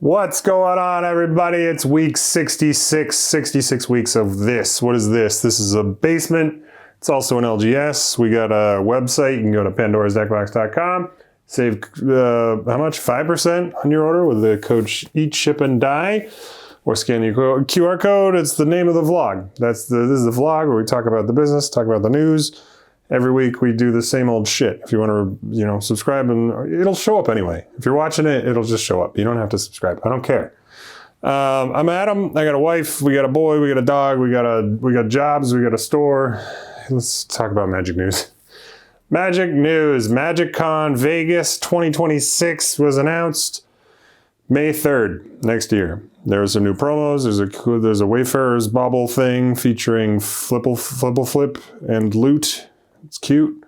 What's going on, everybody? It's week 66 weeks of this. What is this? This is a basement. It's also an LGS. We got a website. You can go to pandorasdeckbox.com. Save, how much? 5% on your order with the code Eat, Ship, and Die. Or scan your QR code. It's the name of the vlog. This is the vlog where we talk about the business, talk about the news. Every week we do the same old shit. If you want to, subscribe, and it'll show up anyway. If you're watching it, it'll just show up. You don't have to subscribe. I don't care. I'm Adam. I got a wife. We got a boy. We got a dog. We got jobs. We got a store. Let's talk about Magic news. Magic news. MagicCon Vegas 2026 was announced May 3rd next year. There are some new promos. There's a Wayfarer's Bauble thing featuring Flipple Flip and Loot. It's cute.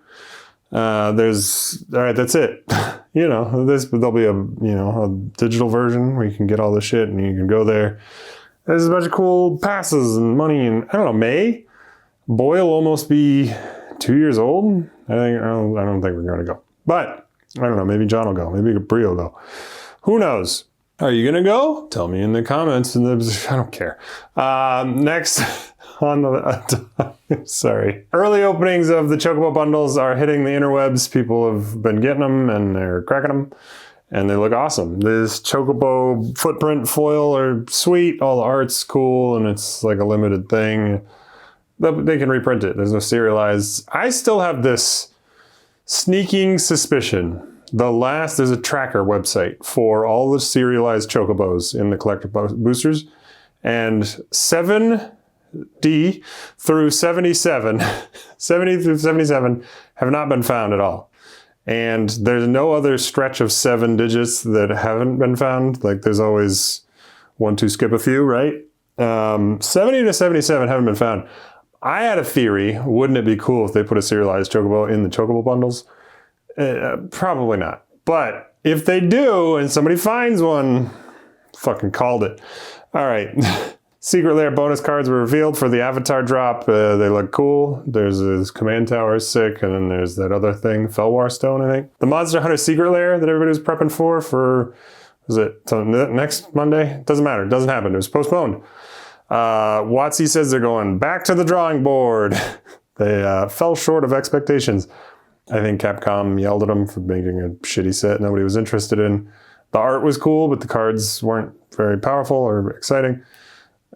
All right, that's it. There'll be a digital version where you can get all this shit and you can go there. There's a bunch of cool passes and money, and I don't know, May? Boy will almost be 2 years old. I don't think we're going to go. But I don't know, maybe John will go. Maybe Brie will go. Who knows? Are you going to go? Tell me in the comments. I don't care. Next on the... sorry. Early openings of the Chocobo bundles are hitting the interwebs. People have been getting them and they're cracking them. And they look awesome. This Chocobo footprint foil are sweet. All the art's cool and it's like a limited thing. But they can reprint it. There's no serialized. I still have this sneaking suspicion. There's a tracker website for all the serialized Chocobos in the collector boosters, and 7D through 77, 70 through 77 have not been found at all. And there's no other stretch of 7 digits that haven't been found. Like there's always 1, 2, skip a few, right? 70 to 77 haven't been found. I had a theory. Wouldn't it be cool if they put a serialized Chocobo in the Chocobo bundles? Probably not. But if they do and somebody finds one, fucking called it. All right. Secret Lair bonus cards were revealed for the Avatar drop. They look cool. There's this Command Tower is sick, and then there's that other thing, Felwar Stone, I think. The Monster Hunter Secret Lair that everybody was prepping for next Monday? Doesn't matter. It doesn't happen. It was postponed. WotC says they're going back to the drawing board. They fell short of expectations. I think Capcom yelled at them for making a shitty set nobody was interested in. The art was cool, but the cards weren't very powerful or exciting.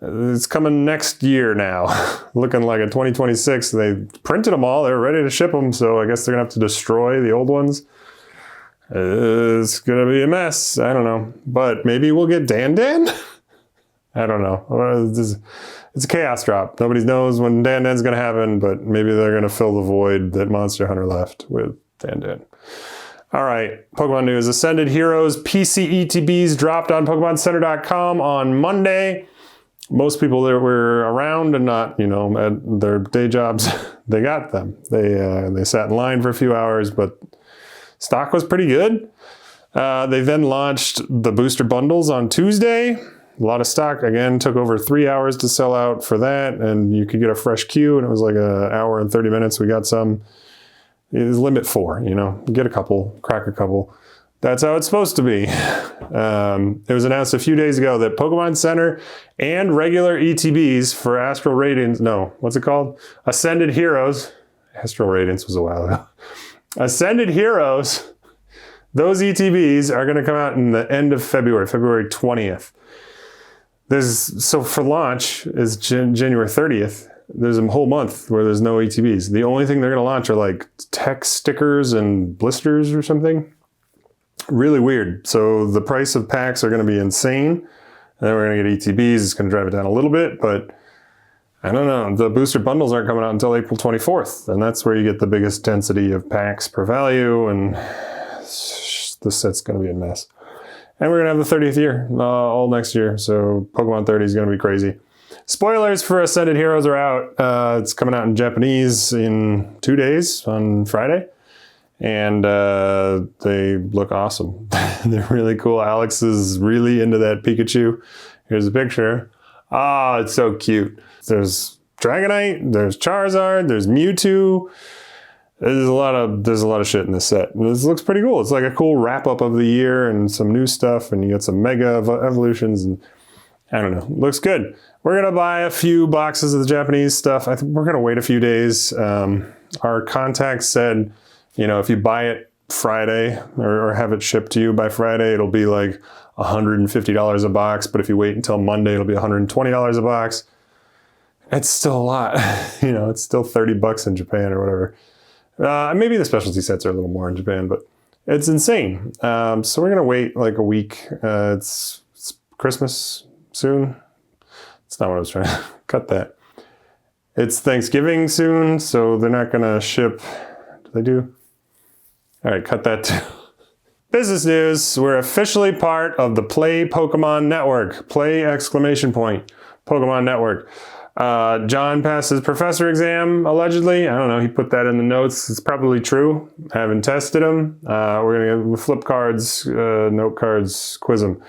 It's coming next year now. Looking like a 2026. They printed them all. They're ready to ship them, so I guess they're going to have to destroy the old ones. It's going to be a mess. I don't know. But maybe we'll get Dan Dan? I don't know. It's a chaos drop. Nobody knows when Dan Dan's going to happen, but maybe they're going to fill the void that Monster Hunter left with Dan Dan. All right, Pokemon news. Ascended Heroes PC ETBs dropped on PokemonCenter.com on Monday. Most people that were around and not, at their day jobs, they got them. They sat in line for a few hours, but stock was pretty good. They then launched the booster bundles on Tuesday. A lot of stock, again, took over 3 hours to sell out for that, and you could get a fresh queue, and it was like an hour and 30 minutes. We got some. It was limit 4, get a couple, crack a couple. That's how it's supposed to be. It was announced a few days ago that Pokemon Center and regular ETBs for Astral Radiance, what's it called? Ascended Heroes. Astral Radiance was a while ago. Ascended Heroes, those ETBs are going to come out in the end of February 20th. So for launch is January 30th. There's a whole month where there's no ETBs. The only thing they're going to launch are like text stickers and blisters or something. Really weird. So the price of packs are going to be insane. And then we're going to get ETBs. It's going to drive it down a little bit, but I don't know. The booster bundles aren't coming out until April 24th. And that's where you get the biggest density of packs per value. And the set's going to be a mess. And we're going to have the 30th year all next year. So Pokemon 30 is going to be crazy. Spoilers for Ascended Heroes are out. It's coming out in Japanese in 2 days on Friday. And they look awesome. They're really cool. Alex is really into that Pikachu. Here's a picture. It's so cute. There's Dragonite, there's Charizard, there's Mewtwo. There's a lot of shit in this set. This looks pretty cool. It's like a cool wrap up of the year and some new stuff, and you got some mega evolutions, and I don't know. Looks good. We're gonna buy a few boxes of the Japanese stuff. I think we're gonna wait a few days. Our contact said, you know, if you buy it Friday or have it shipped to you by Friday, it'll be like $150 a box. But if you wait until Monday, it'll be $120 a box. It's still a lot. You know, it's still $30 in Japan or whatever. Maybe the specialty sets are a little more in Japan, but it's insane. So we're gonna wait like a week. It's Christmas soon. It's not what I was trying to cut that. It's Thanksgiving soon, so they're not gonna ship. Do they do? All right, cut that too. Business news, we're officially part of the Play Pokemon Network. Play exclamation point, Pokemon Network. John passed his professor exam, allegedly. I don't know, he put that in the notes. It's probably true. I haven't tested him. We're gonna flip cards, note cards, quiz him.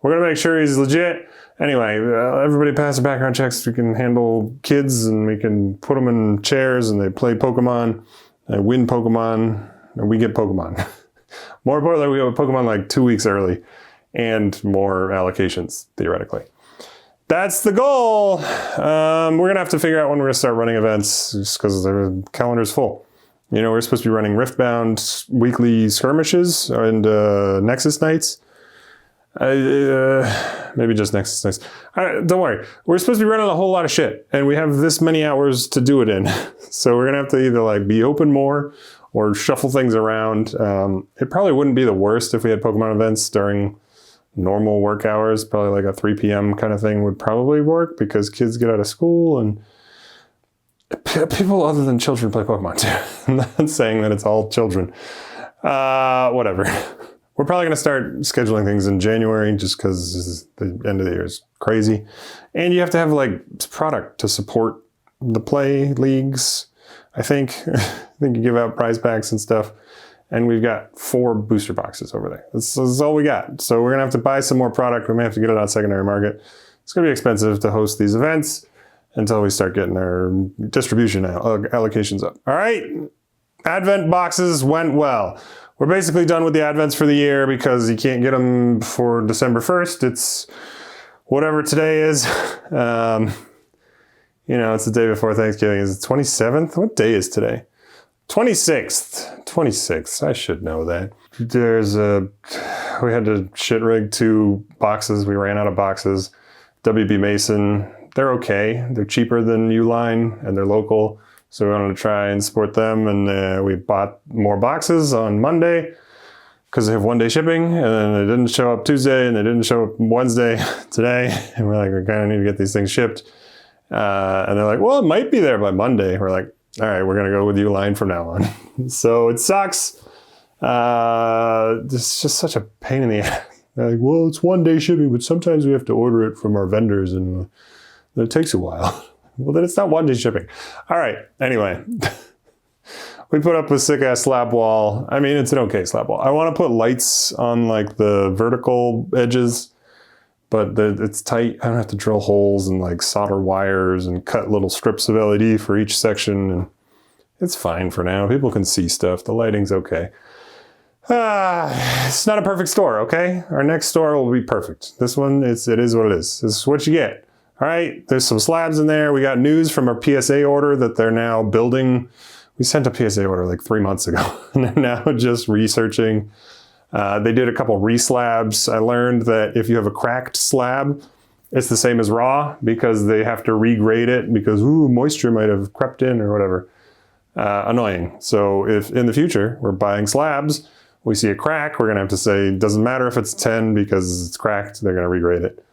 We're gonna make sure he's legit. Anyway, everybody pass the background checks. We can handle kids and we can put them in chairs and they play Pokemon, they win Pokemon, and we get Pokemon. More importantly, we have Pokemon like 2 weeks early and more allocations, theoretically. That's the goal. We're going to have to figure out when we're going to start running events just because the calendar's full. You know, we're supposed to be running Riftbound weekly skirmishes and Nexus nights. Maybe just Nexus nights. Don't worry. We're supposed to be running a whole lot of shit and we have this many hours to do it in. So we're going to have to either like be open more or shuffle things around. It probably wouldn't be the worst if we had Pokemon events during normal work hours. Probably like a 3 p.m. kind of thing would probably work because kids get out of school and people other than children play Pokemon too. I'm not saying that it's all children. Whatever. We're probably going to start scheduling things in January just because the end of the year is crazy. And you have to have like product to support the play leagues. I think you give out prize packs and stuff. And we've got 4 booster boxes over there. This is all we got. So we're going to have to buy some more product. We may have to get it on secondary market. It's going to be expensive to host these events until we start getting our distribution allocations up. All right. Advent boxes went well. We're basically done with the advents for the year because you can't get them before December 1st. It's whatever today is. You know, it's the day before Thanksgiving. Is it 27th? What day is today? 26th. 26th. I should know that. We had to shit rig 2 boxes. We ran out of boxes. WB Mason, they're okay. They're cheaper than Uline and they're local. So we wanted to try and support them. And we bought more boxes on Monday because they have 1-day shipping. And then they didn't show up Tuesday and they didn't show up Wednesday today. And we're like, we kind of need to get these things shipped. And they're like, well, it might be there by Monday. We're like, all right, we're going to go with Uline from now on. So it sucks. It's just such a pain in the ass. They're like, well, it's 1-day shipping, but sometimes we have to order it from our vendors and it takes a while. Well, then it's not 1-day shipping. All right. Anyway, we put up a sick ass slab wall. I mean, it's an okay slab wall. I want to put lights on like the vertical edges, but it's tight. I don't have to drill holes and like solder wires and cut little strips of LED for each section. And it's fine for now. People can see stuff. The lighting's okay. It's not a perfect store, okay? Our next store will be perfect. This one, it is what it is. This is what you get. All right, there's some slabs in there. We got news from our PSA order that they're now building. We sent a PSA order like 3 months ago, and they're now just researching. They did a couple reslabs. I learned that if you have a cracked slab, it's the same as raw because they have to regrade it because moisture might have crept in or whatever. Annoying. So if in the future we're buying slabs, we see a crack, we're gonna have to say, it doesn't matter if it's 10 because it's cracked, they're gonna regrade it.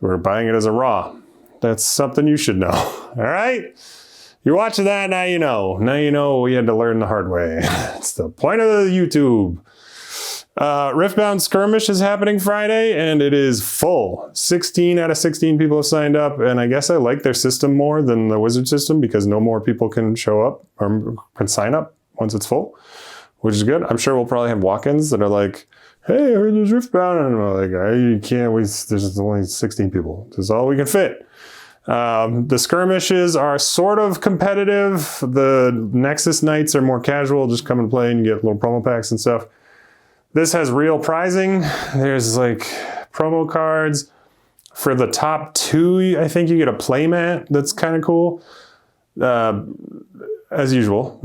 We're buying it as a raw. That's something you should know. All right? You're watching that, now you know. Now you know we had to learn the hard way. It's the point of the YouTube. Riftbound Skirmish is happening Friday, and it is full. 16 out of 16 people have signed up, and I guess I like their system more than the Wizard system because no more people can show up or can sign up once it's full, which is good. I'm sure we'll probably have walk-ins that are like, hey, I heard there's Riftbound, and I'm like, you can't, there's only 16 people. This is all we can fit. The skirmishes are sort of competitive. The Nexus nights are more casual, just come and play and you get little promo packs and stuff. This has real prizing. There's like promo cards. For the top 2, I think you get a playmat that's kind of cool. As usual,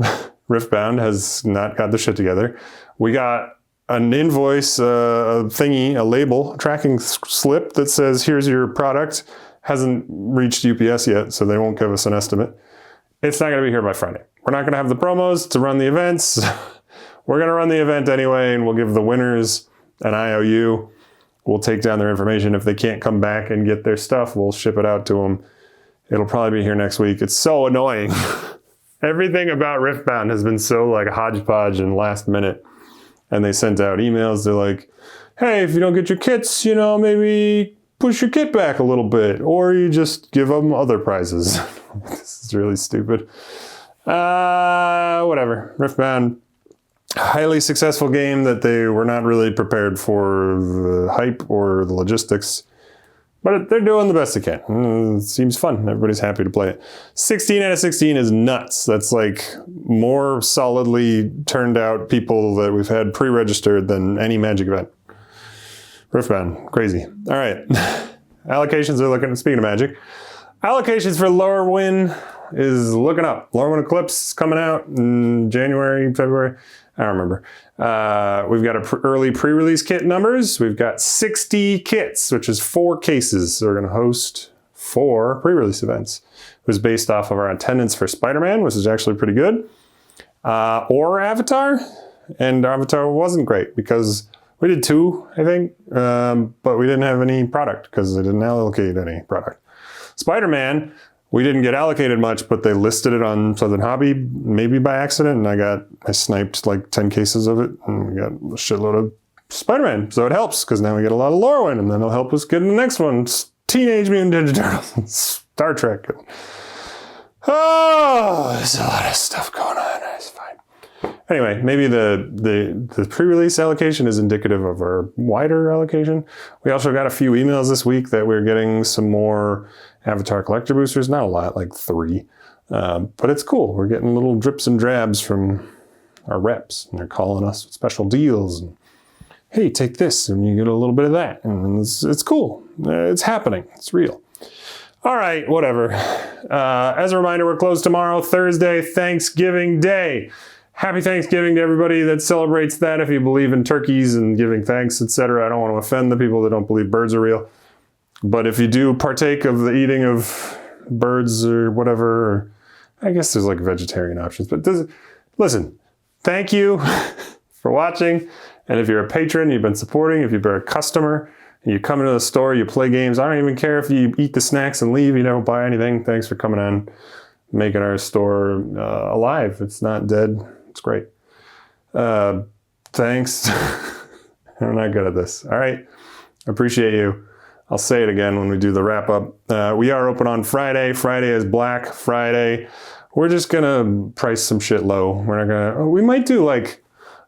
Riftbound has not got the shit together. We got an invoice, a thingy, a label, a tracking slip that says, here's your product. Hasn't reached UPS yet, so they won't give us an estimate. It's not going to be here by Friday. We're not going to have the promos to run the events. We're going to run the event anyway, and we'll give the winners an IOU. We'll take down their information. If they can't come back and get their stuff, we'll ship it out to them. It'll probably be here next week. It's so annoying. Everything about Riftbound has been so like hodgepodge and last minute. And they sent out emails. They're like, hey, if you don't get your kits, maybe push your kit back a little bit, or you just give them other prizes. This is really stupid. Whatever. Riftbound, highly successful game that they were not really prepared for the hype or the logistics, but they're doing the best they can. It seems fun. Everybody's happy to play it. 16 out of 16 is nuts. That's like more solidly turned out people that we've had pre-registered than any Magic event. Riftbound, crazy. All right, allocations are looking, speaking of Magic, allocations for Lorwyn is looking up. Lorwyn Eclipse is coming out in January, February, I don't remember. We've got early pre-release kit numbers. We've got 60 kits, which is 4 cases. So we're gonna host 4 pre-release events. It was based off of our attendance for Spider-Man, which is actually pretty good, or Avatar, and Avatar wasn't great because we did 2, I think, but we didn't have any product because they didn't allocate any product. Spider-Man, we didn't get allocated much, but they listed it on Southern Hobby, maybe by accident, and I sniped like 10 cases of it, and we got a shitload of Spider-Man. So it helps, because now we get a lot of Lorwyn, and then it'll help us get in the next one. It's Teenage Mutant Ninja Turtles and Star Trek. Oh, there's a lot of stuff going on. It's fine. Anyway, maybe the pre-release allocation is indicative of our wider allocation. We also got a few emails this week that we're getting some more Avatar collector boosters. Not a lot, like 3. But it's cool. We're getting little drips and drabs from our reps. And they're calling us with special deals. And, hey, take this and you get a little bit of that. And it's cool. It's happening. It's real. All right, whatever. As a reminder, we're closed tomorrow, Thursday, Thanksgiving Day. Happy Thanksgiving to everybody that celebrates that. If you believe in turkeys and giving thanks, etc. I don't want to offend the people that don't believe birds are real. But if you do partake of the eating of birds or whatever, or I guess there's like vegetarian options. But listen, thank you for watching. And if you're a patron, you've been supporting, if you've been a customer, and you come into the store, you play games, I don't even care if you eat the snacks and leave, you don't buy anything. Thanks for coming on, making our store alive. It's not dead. It's great. Thanks. I'm not good at this. All right. Appreciate you. I'll say it again when we do the wrap up. We are open on Friday. Friday is Black Friday. We're just going to price some shit low. We're not going to, we might do like,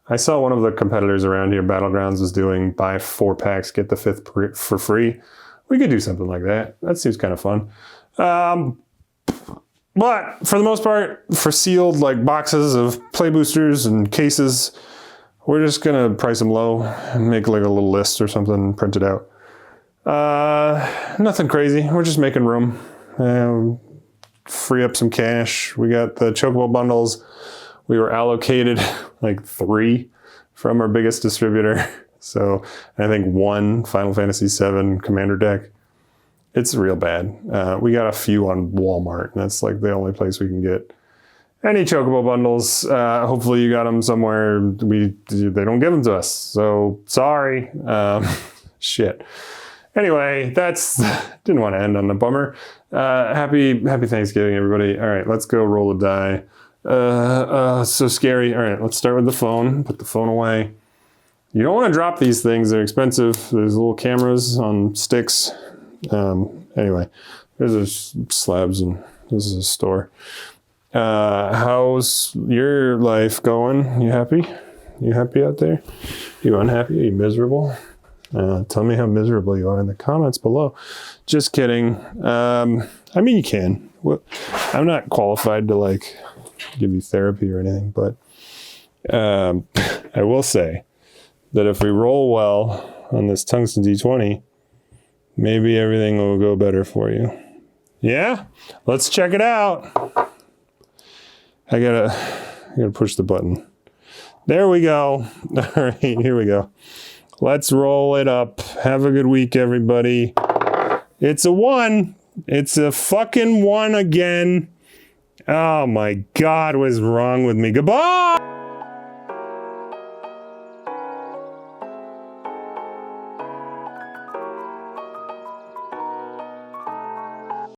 I saw one of the competitors around here, Battlegrounds, was doing buy 4 packs, get the 5th for free. We could do something like that. That seems kind of fun. But for the most part, for sealed like boxes of play boosters and cases, we're just gonna price them low and make like a little list or something, print it out. Nothing crazy. We're just making room. Free up some cash. We got the Chocobo bundles. We were allocated like 3 from our biggest distributor. So I think 1 Final Fantasy VII Commander deck. It's real bad. We got a few on Walmart, and that's like the only place we can get any Chocobo bundles. Hopefully you got them somewhere. They don't give them to us, so sorry. Shit. Anyway, didn't want to end on a bummer. Happy Thanksgiving, everybody. All right, let's go roll a die. So scary. All right, let's start with the phone. Put the phone away. You don't want to drop these things. They're expensive. There's little cameras on sticks. Anyway, there's slabs and this is a store. How's your life going? You happy? You happy out there? You unhappy? Are you miserable? Tell me how miserable you are in the comments below. Just kidding. I mean, you can. Well, I'm not qualified to like give you therapy or anything, but I will say that if we roll well on this tungsten D20, maybe everything will go better for you. Yeah? Let's check it out. I gotta push the button. There we go. All right, here we go. Let's roll it up. Have a good week, everybody. It's a 1. It's a fucking 1 again. Oh my God, what is wrong with me? Goodbye!